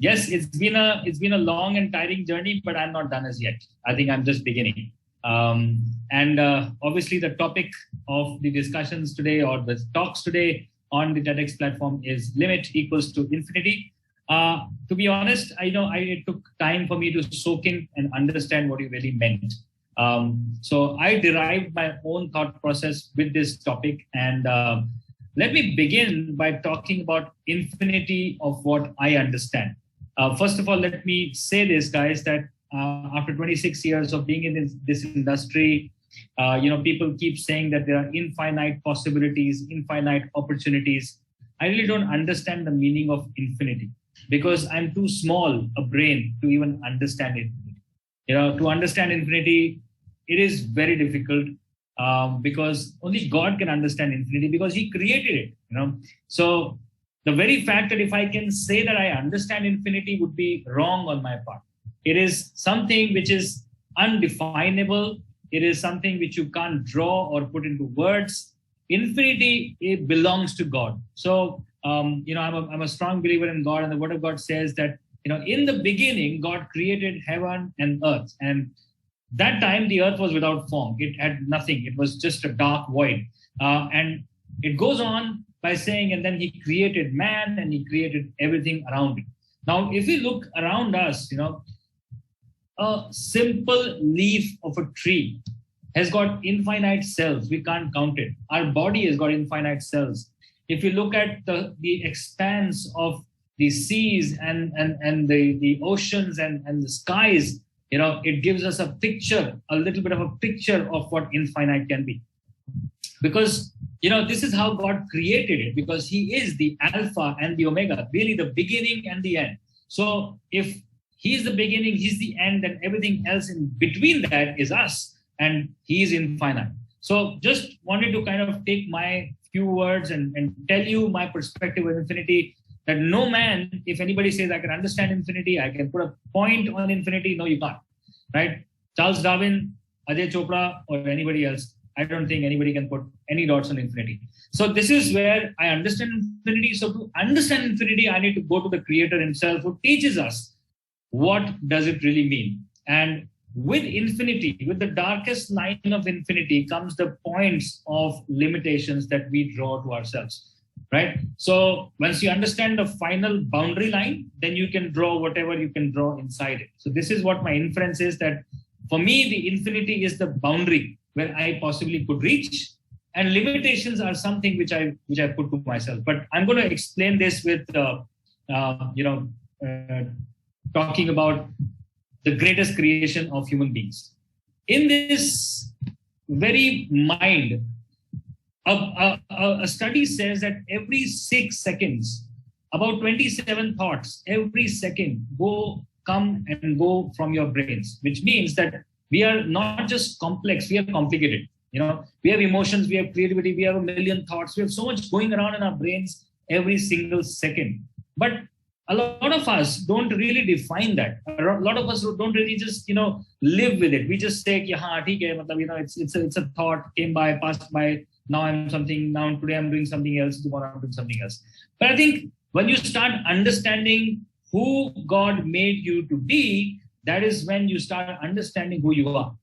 yes, it's been a long and tiring journey, but I'm not done as yet. I think I'm just beginning. And obviously, the topic of the discussions today or the talks today on the TEDx platform is limit equals to infinity. To be honest, I know it took time for me to soak in and understand what you really meant. So I derived my own thought process with this topic. And let me begin by talking about infinity of what I understand. First of all, let me say this, guys, that after 26 years of being in this industry, people keep saying that there are infinite possibilities, infinite opportunities. I really don't understand the meaning of infinity because I'm too small a brain to even understand infinity. To understand infinity, it is very difficult because only God can understand infinity because He created it. So the very fact that if I can say that I understand infinity would be wrong on my part. It is something which is undefinable. It is something which you can't draw or put into words. Infinity, it belongs to God. So, I'm a strong believer in God, and the Word of God says that, in the beginning, God created heaven and earth. And that time, the earth was without form. It had nothing. It was just a dark void. And it goes on by saying, and then He created man and He created everything around it. Now, if we look around us, a simple leaf of a tree has got infinite cells. We can't count it. Our body has got infinite cells. If you look at the expanse of the seas and the oceans and the skies, it gives us a little bit of a picture of what infinite can be. Because, this is how God created it, because He is the Alpha and the Omega, really the beginning and the end. So if He's the beginning, He's the end, and everything else in between that is us, and He is infinite. So just wanted to kind of take my few words and tell you my perspective on infinity, that no man, if anybody says I can understand infinity, I can put a point on infinity, no, you can't, right? Charles Darwin, Ajay Chopra, or anybody else, I don't think anybody can put any dots on infinity. So this is where I understand infinity. So to understand infinity, I need to go to the Creator Himself, who teaches us what does it really mean. And with infinity, with the darkest line of infinity, comes the points of limitations that we draw to ourselves, right? So once you understand the final boundary line, then you can draw whatever you can draw inside it. So this is what my inference is, that for me, the infinity is the boundary where I possibly could reach, and limitations are something which I put to myself. But I'm going to explain this with, talking about the greatest creation of human beings. In this very mind, a study says that every 6 seconds, about 27 thoughts every second come and go from your brains, which means that we are not just complex, we are complicated. We have emotions, we have creativity, we have a million thoughts, we have so much going around in our brains every single second. But a lot of us don't really define that. A lot of us don't really just, live with it. We just say, it's a thought, came by, passed by, now I'm something, now today I'm doing something else, tomorrow I'm doing something else. But I think when you start understanding who God made you to be, that is when you start understanding who you are,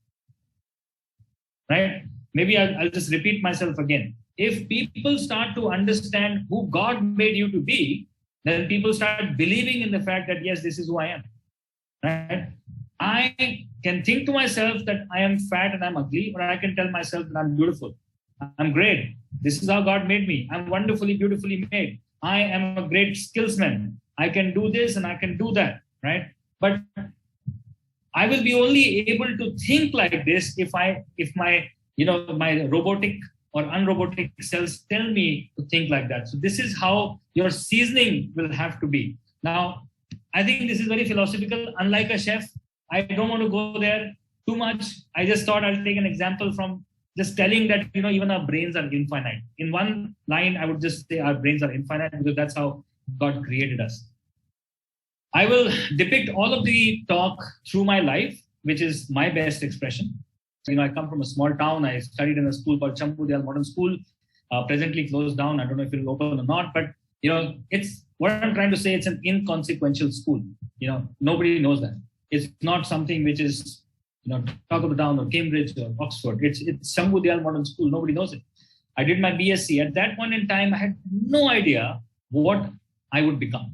right? Maybe I'll just repeat myself again. If people start to understand who God made you to be, then people start believing in the fact that, yes, this is who I am, right? I can think to myself that I am fat and I'm ugly, or I can tell myself that I'm beautiful, I'm great. This is how God made me. I'm wonderfully, beautifully made. I am a great skillsman. I can do this and I can do that, right? But I will be only able to think like this if my robotic or unrobotic cells tell me to think like that. So this is how your seasoning will have to be. Now, I think this is very philosophical. Unlike a chef, I don't want to go there too much. I just thought I'll take an example from just telling that, even our brains are infinite. In one line, I would just say our brains are infinite because that's how God created us. I will depict all of the talk through my life, which is my best expression. I come from a small town. I studied in a school called Champudiyal Modern School, presently closed down. I don't know if it will open or not, but it's What I'm trying to say, it's an inconsequential school. Nobody knows that. It's not something which is, talk of the town or Cambridge or Oxford. It's Shambhu Modern School. Nobody knows it. I did my BSc. At that point in time, I had no idea what I would become.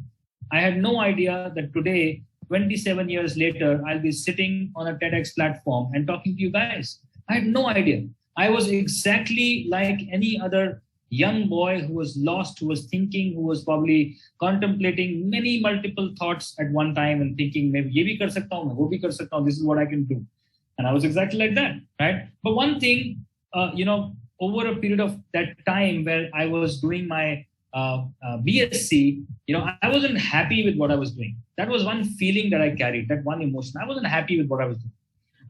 I had no idea that today, 27 years later, I'll be sitting on a TEDx platform and talking to you guys. I had no idea. I was exactly like any other young boy who was lost, who was thinking, who was probably contemplating many multiple thoughts at one time and thinking, maybe ye bhi kar sakta hu, wo bhi kar sakta hu, this is what I can do. And I was exactly like that, right? But one thing, over a period of that time where I was doing my BSc, I wasn't happy with what I was doing. That was one feeling that I carried, that one emotion. I wasn't happy with what I was doing.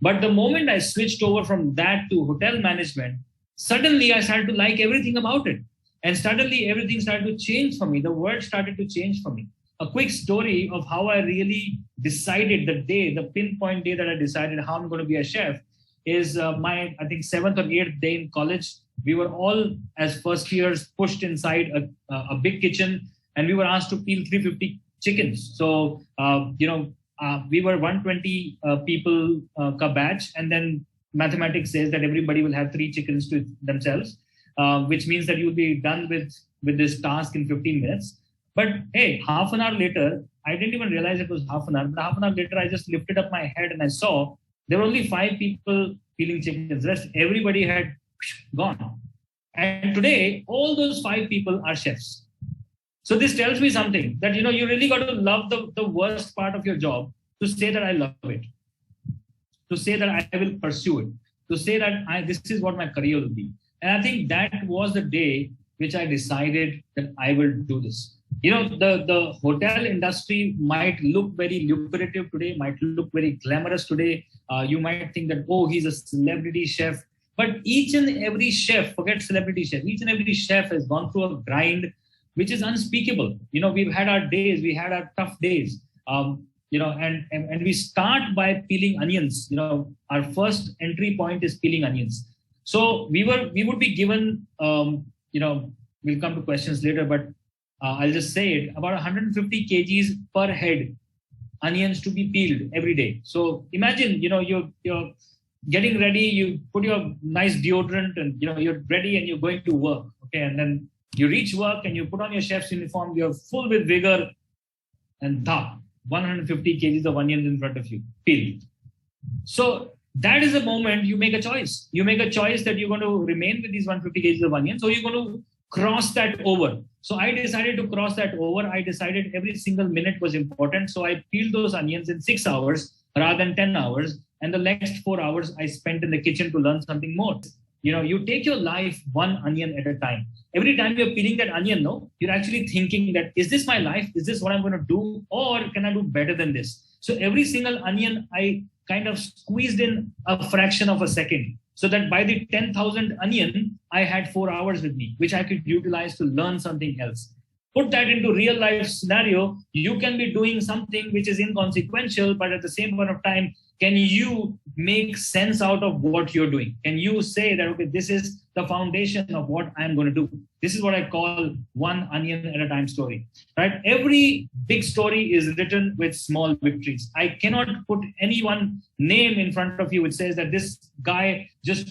But the moment I switched over from that to hotel management, suddenly I started to like everything about it. And suddenly everything started to change for me. The world started to change for me. A quick story of how I really decided the pinpoint day that I decided how I'm going to be a chef is my, I think, 7th or 8th day in college. We were all, as first years, pushed inside a big kitchen, and we were asked to peel 350 chickens. So, we were 120 people ka batch, and then mathematics says that everybody will have 3 chickens to themselves, which means that you'll be done with this task in 15 minutes. But hey, half an hour later, I didn't even realize it was half an hour, but half an hour later, I just lifted up my head and I saw there were only 5 people peeling chickens. The rest, everybody had gone. And today, all those 5 people are chefs. So this tells me something that, you really got to love the worst part of your job to say that I love it, to say that I will pursue it, to say that this is what my career will be. And I think that was the day which I decided that I will do this. The hotel industry might look very lucrative today, might look very glamorous today. You might think that, oh, he's a celebrity chef. But each and every chef, forget celebrity chef, each and every chef has gone through a grind which is unspeakable. We've had our days, we had our tough days. And we start by peeling onions. Our first entry point is peeling onions. So we would be given, we'll come to questions later, but I'll just say it, about 150 kgs per head onions to be peeled every day. So imagine, you're getting ready, you put your nice deodorant and, you're ready and you're going to work. Okay. And then you reach work and you put on your chef's uniform, you're full with vigor, and 150 kgs of onions in front of you, peeled. So that is the moment you make a choice. You make a choice that you're going to remain with these 150 kgs of onions, or you're going to cross that over. So I decided to cross that over. I decided every single minute was important. So I peeled those onions in 6 hours rather than 10 hours. And the next 4 hours I spent in the kitchen to learn something more. You take your life one onion at a time. Every time you're peeling that onion, you're actually thinking that, is this my life? Is this what I'm going to do? Or can I do better than this? So every single onion, I kind of squeezed in a fraction of a second, so that by the 10,000th onion, I had 4 hours with me, which I could utilize to learn something else. Put that into real life scenario, you can be doing something which is inconsequential, but at the same point of time, can you make sense out of what you're doing? Can you say that, okay, this is the foundation of what I'm going to do? This is what I call one onion at a time story, right? Every big story is written with small victories. I cannot put any one name in front of you which says that this guy just,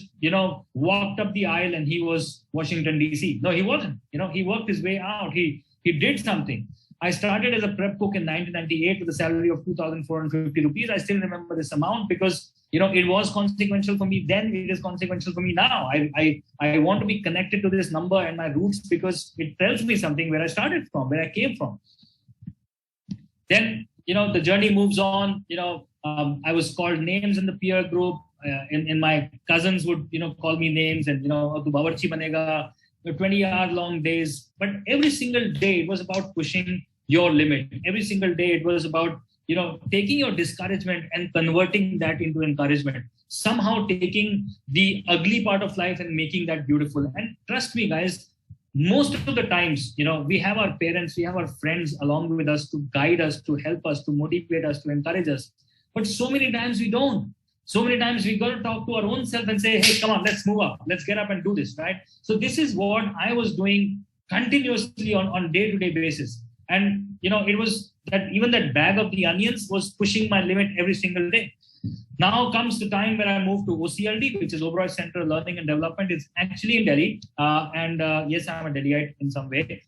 walked up the aisle and he was Washington, DC. No, he wasn't. He worked his way out. He did something. I started as a prep cook in 1998 with a salary of 2,450 rupees. I still remember this amount because, it was consequential for me then. It is consequential for me now. I want to be connected to this number and my roots because it tells me something where I started from, where I came from. Then, the journey moves on. I was called names in the peer group. In my cousins would, call me names and, tu bawarchi banega, 20-hour long days. But every single day it was about pushing your limit. Every single day it was about, taking your discouragement and converting that into encouragement. Somehow taking the ugly part of life and making that beautiful. And trust me, guys, most of the times, we have our parents, we have our friends along with us to guide us, to help us, to motivate us, to encourage us. But so many times we don't. So many times we got to talk to our own self and say, hey, come on, let's move up. Let's get up and do this, right? So this is what I was doing continuously on day-to-day basis. And, it was that even that bag of the onions was pushing my limit every single day. Now comes the time when I moved to OCLD, which is Oberoi Center Learning and Development. It's actually in Delhi. Yes, I'm a Delhiite in some way.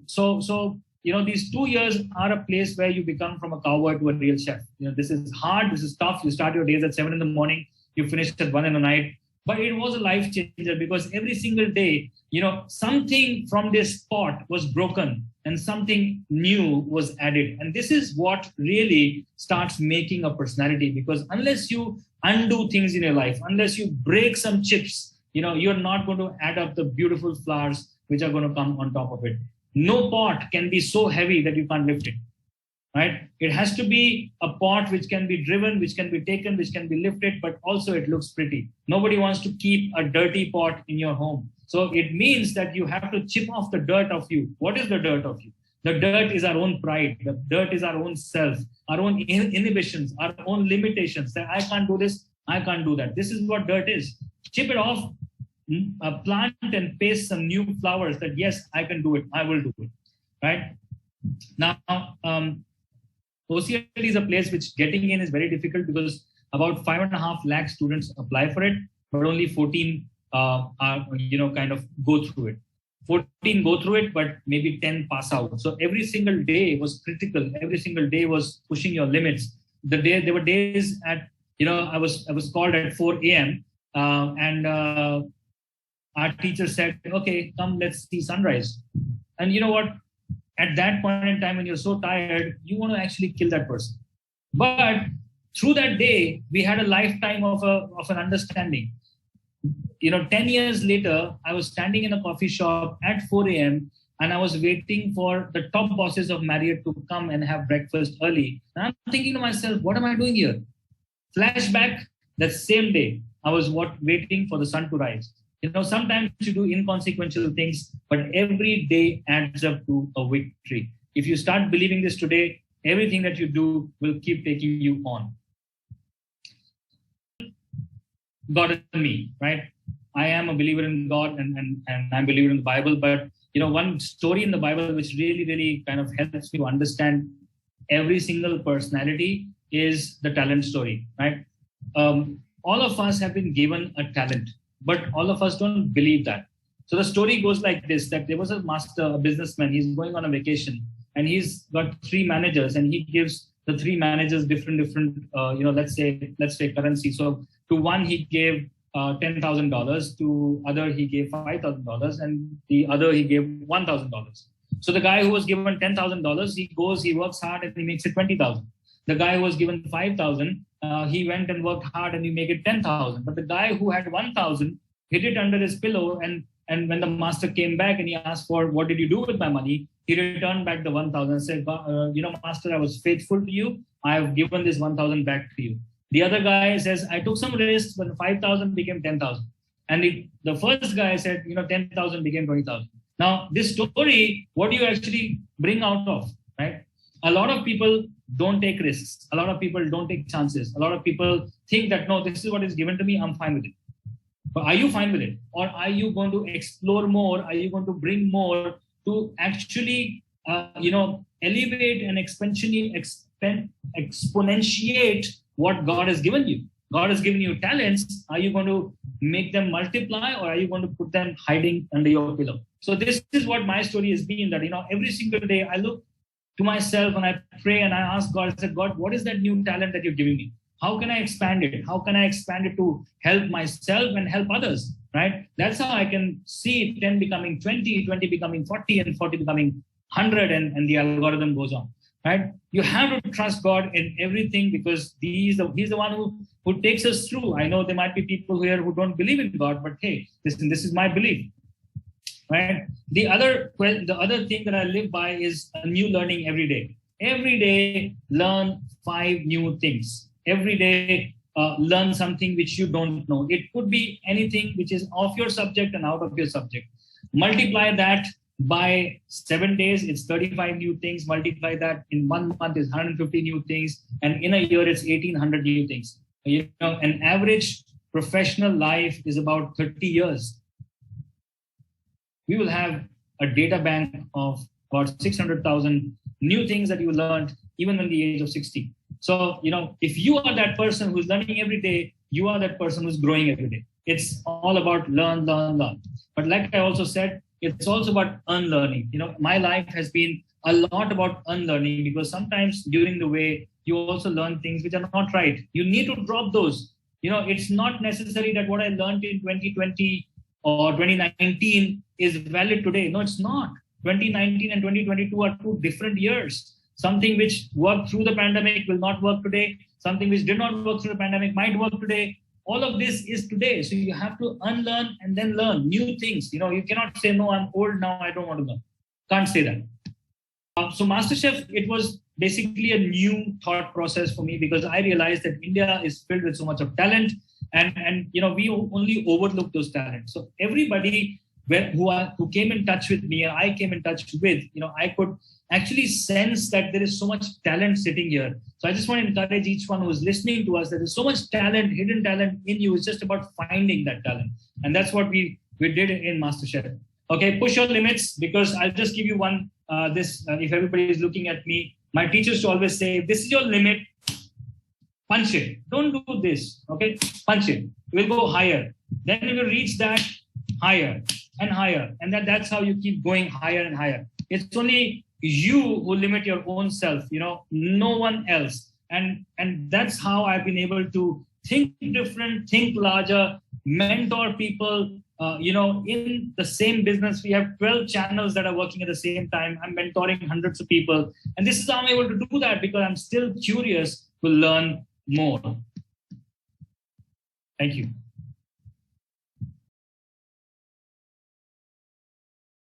So these 2 years are a place where you become from a cowboy to a real chef. This is hard. This is tough. You start your days at 7 in the morning. You finish at 1 in the night. But it was a life changer because every single day, something from this pot was broken and something new was added. And this is what really starts making a personality, because unless you undo things in your life, unless you break some chips, you're not going to add up the beautiful flowers which are going to come on top of it. No pot can be so heavy that you can't lift it. Right? It has to be a pot which can be driven, which can be taken, which can be lifted, but also it looks pretty. Nobody wants to keep a dirty pot in your home. So it means that you have to chip off the dirt of you. What is the dirt of you? The dirt is our own pride. The dirt is our own self, our own inhibitions, our own limitations. That I can't do this, I can't do that. This is what dirt is. Chip it off, plant and paste some new flowers that, yes, I can do it. I will do it. Right? Now, OCLD is a place which getting in is very difficult because about 5.5 lakh students apply for it, but only 14 kind of go through it. 14 go through it, but maybe 10 pass out. So every single day was critical. Every single day was pushing your limits. There were days at, I was called at 4 a.m. And our teacher said, okay, come, let's see sunrise. And you know what? At that point in time, when you're so tired, you want to actually kill that person. But through that day, we had a lifetime of an understanding. 10 years later, I was standing in a coffee shop at 4 a.m. and I was waiting for the top bosses of Marriott to come and have breakfast early. And I'm thinking to myself, what am I doing here? Flashback, that same day, I was waiting for the sun to rise. Sometimes you do inconsequential things, but every day adds up to a victory. If you start believing this today, everything that you do will keep taking you on. God and me, right? I am a believer in God and I'm a believer in the Bible, but one story in the Bible which really, really kind of helps me to understand every single personality is the talent story, right? All of us have been given a talent, but all of us don't believe that. So the story goes like this, that there was a businessman, he's going on a vacation and he's got 3 managers and he gives the 3 managers different, let's say currency. So to one, he gave $10,000, to other, he gave $5,000 and the other, he gave $1,000. So the guy who was given $10,000, he goes, he works hard and he makes it 20,000. The guy who was given 5,000, he went and worked hard and he made it 10,000. But the guy who had 1,000 hid it under his pillow. And when the master came back and he asked for, what did you do with my money? He returned back the 1,000 and said, master, I was faithful to you. I have given this 1,000 back to you. The other guy says, I took some risks, but 5,000 became 10,000. And the first guy said, 10,000 became 20,000. Now, this story, what do you actually bring out of, right? A lot of people don't take risks. A lot of people don't take chances. A lot of people think that, no, this is what is given to me, I'm fine with it. But are you fine with it? Or are you going to explore more? Are you going to bring more to actually, elevate and exponentiate what God has given you? God has given you talents. Are you going to make them multiply, or are you going to put them hiding under your pillow? So this is what my story has been, that, every single day I look to myself and I pray and I ask God, I said, God, what is that new talent that you're giving me? How can I expand it? How can I expand it to help myself and help others, right? That's how I can see 10 becoming 20, 20 becoming 40, and 40 becoming 100, and the algorithm goes on, right? You have to trust God in everything, because He's the one who takes us through. I know there might be people here who don't believe in God, but hey, this is my belief, right? The other thing that I live by is a new learning every day. Every day, learn 5 new things. Every day, learn something which you don't know. It could be anything which is of your subject and out of your subject. Multiply that by 7 days, it's 35 new things. Multiply that in 1 month is 150 new things. And in a year, it's 1,800 new things. An average professional life is about 30 years. We will have a data bank of about 600,000 new things that you learned even when the age of 60. So, if you are that person who's learning every day, you are that person who's growing every day. It's all about learn. But like I also said, it's also about unlearning. My life has been a lot about unlearning, because sometimes during the way you also learn things which are not right. You need to drop those. It's not necessary that what I learned in 2020 or 2019 is valid today. No, it's not. 2019 and 2022 are two different years. Something which worked through the pandemic will not work today. Something which did not work through the pandemic might work today. All of this is today. So you have to unlearn and then learn new things. You cannot say, no, I'm old now, I don't want to learn. Can't say that. So MasterChef, it was basically a new thought process for me, because I realized that India is filled with so much of talent, and we only overlook those talents. So everybody who came in touch with me, I came in touch with, I could actually sense that there is so much talent sitting here. So I just want to encourage each one who is listening to us, that there's so much talent, hidden talent in you. It's just about finding that talent. And that's what we did in MasterChef. Okay, push your limits, because I'll just give you one, if everybody is looking at me, my teachers to always say, this is your limit, punch it. Don't do this, okay? Punch it. We'll go higher. Then we will reach that higher and higher. And that's how you keep going higher and higher. It's only you who limit your own self, no one else. And that's how I've been able to think different, think larger, mentor people. In the same business, we have 12 channels that are working at the same time. I'm mentoring hundreds of people. And this is how I'm able to do that, because I'm still curious to learn more. Thank you.